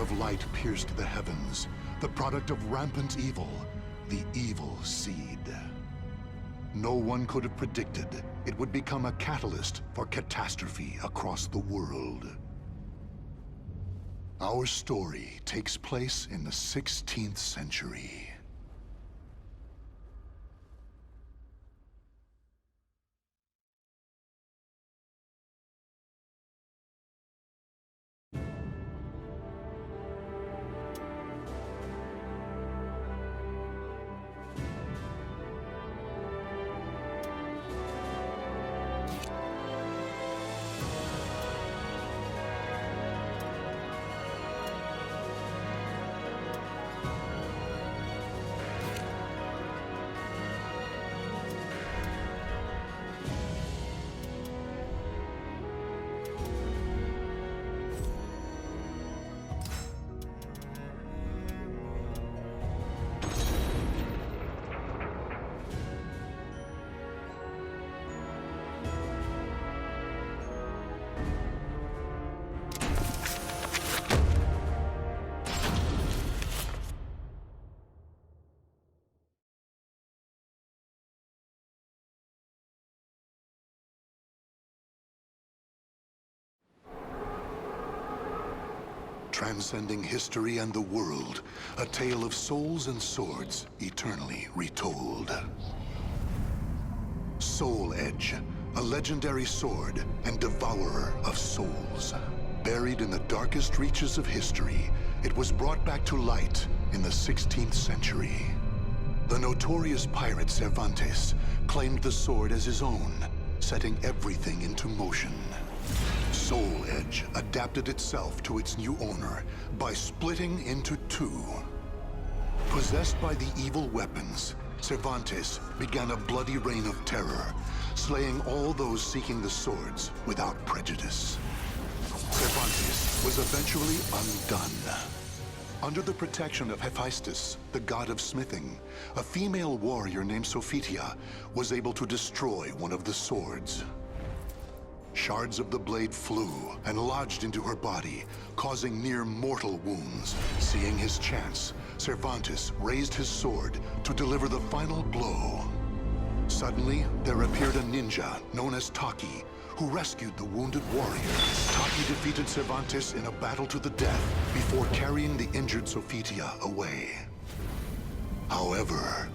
pillar of light pierced the heavens, the product of rampant evil, the evil seed. No one could have predicted it would become a catalyst for catastrophe across the world. Our story takes place in the 16th century. Transcending history and the world, a tale of souls and swords eternally retold. Soul Edge, a legendary sword and devourer of souls. Buried in the darkest reaches of history, it was brought back to light in the 16th century. The notorious pirate Cervantes claimed the sword as his own, setting everything into motion. Soul Edge adapted itself to its new owner by splitting into two. Possessed by the evil weapons, Cervantes began a bloody reign of terror, slaying all those seeking the swords without prejudice. Cervantes was eventually undone. Under the protection of Hephaestus, the god of smithing, a female warrior named Sophitia was able to destroy one of the swords. Shards of the blade flew and lodged into her body, causing near-mortal wounds. Seeing his chance, Cervantes raised his sword to deliver the final blow. Suddenly, there appeared a ninja known as Taki, who rescued the wounded warrior. Taki defeated Cervantes in a battle to the death before carrying the injured Sophitia away. However,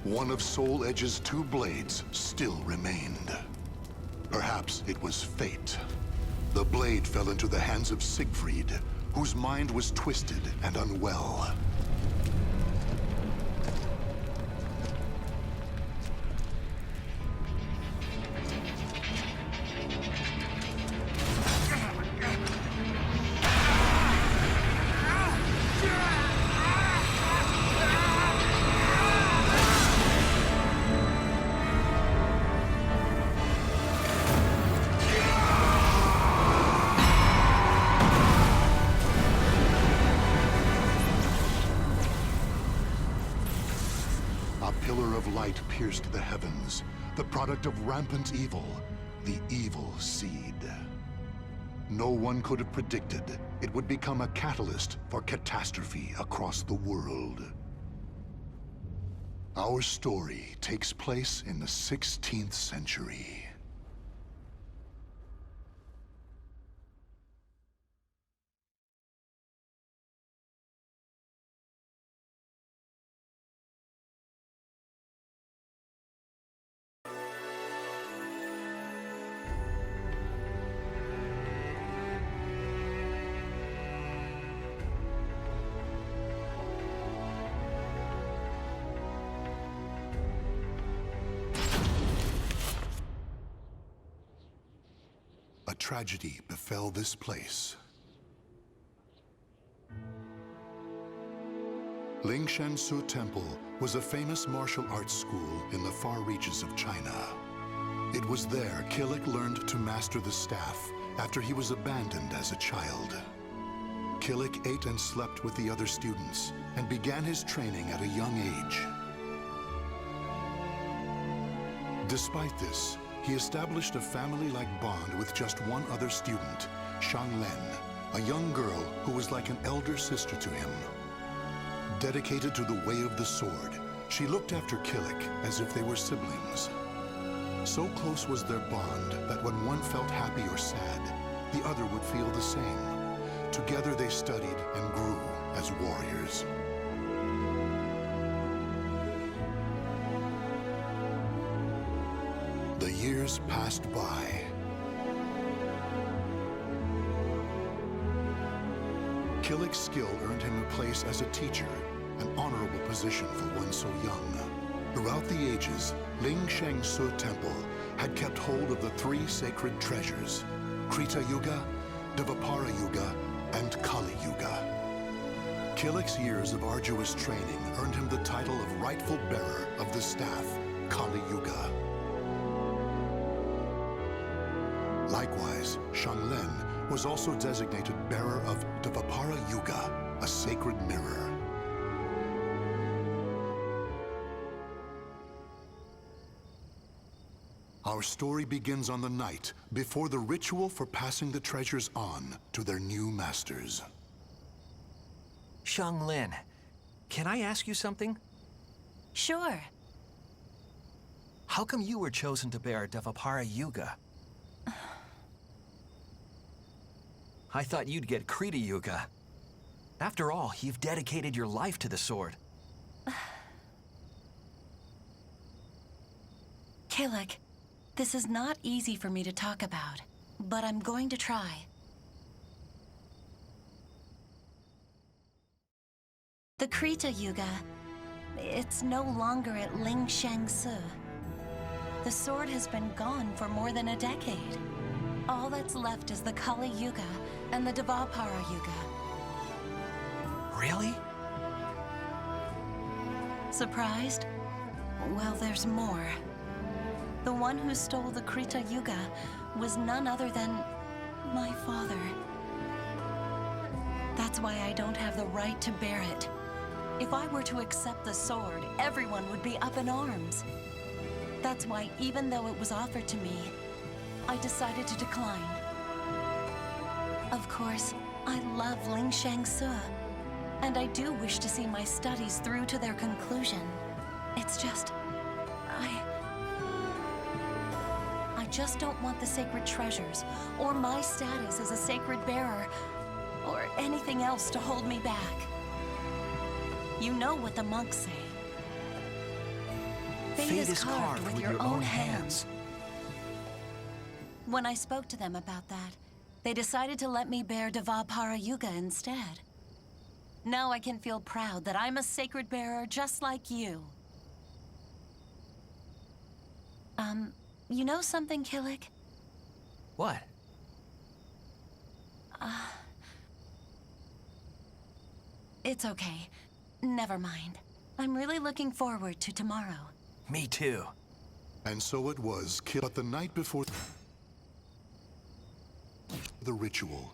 one of Soul Edge's two blades still remained. Perhaps it was fate. The blade fell into the hands of Siegfried, whose mind was twisted and unwell. Light pierced the heavens, the product of rampant evil, the evil seed. No one could have predicted it would become a catalyst for catastrophe across the world. Our story takes place in the 16th century. A tragedy befell this place. Lingshan Su Temple was a famous martial arts school in the far reaches of China. It was there Killick learned to master the staff after he was abandoned as a child. Killick ate and slept with the other students and began his training at a young age. Despite this, he established a family-like bond with just one other student, Shang Len, a young girl who was like an elder sister to him. Dedicated to the way of the sword, she looked after Killick as if they were siblings. So close was their bond that when one felt happy or sad, the other would feel the same. Together they studied and grew as warriors. The years passed by. Killick's skill earned him a place as a teacher, an honorable position for one so young. Throughout the ages, Ling Sheng Su Temple had kept hold of the three sacred treasures, Krita Yuga, Dvapara Yuga, and Kali Yuga. Killick's years of arduous training earned him the title of rightful bearer of the staff, Kali Yuga. Likewise, Shanglen was also designated bearer of Dvapara Yuga, a sacred mirror. Our story begins on the night before the ritual for passing the treasures on to their new masters. Shanglen, can I ask you something? Sure. How come you were chosen to bear Dvapara Yuga? I thought you'd get Krita Yuga. After all, you've dedicated your life to the sword. Killick, this is not easy for me to talk about, but I'm going to try. The Krita Yuga, it's no longer at Ling Sheng Su. The sword has been gone for more than a decade. All that's left is the Kali Yuga and the Dvapara Yuga. Really? Surprised? Well, there's more. The one who stole the Krita Yuga was none other than my father. That's why I don't have the right to bear it. If I were to accept the sword, everyone would be up in arms. That's why, even though it was offered to me, I decided to decline. Of course, I love Ling Sheng Su, and I do wish to see my studies through to their conclusion. It's just, I just don't want the sacred treasures, or my status as a sacred bearer, or anything else to hold me back. You know what the monks say. Fate is carved with your own hands. When I spoke to them about that, they decided to let me bear Dvapara Yuga instead. Now I can feel proud that I'm a sacred bearer just like you. You know something, Killick? What? It's okay. Never mind. I'm really looking forward to tomorrow. Me too. And so it was, but the night before the ritual,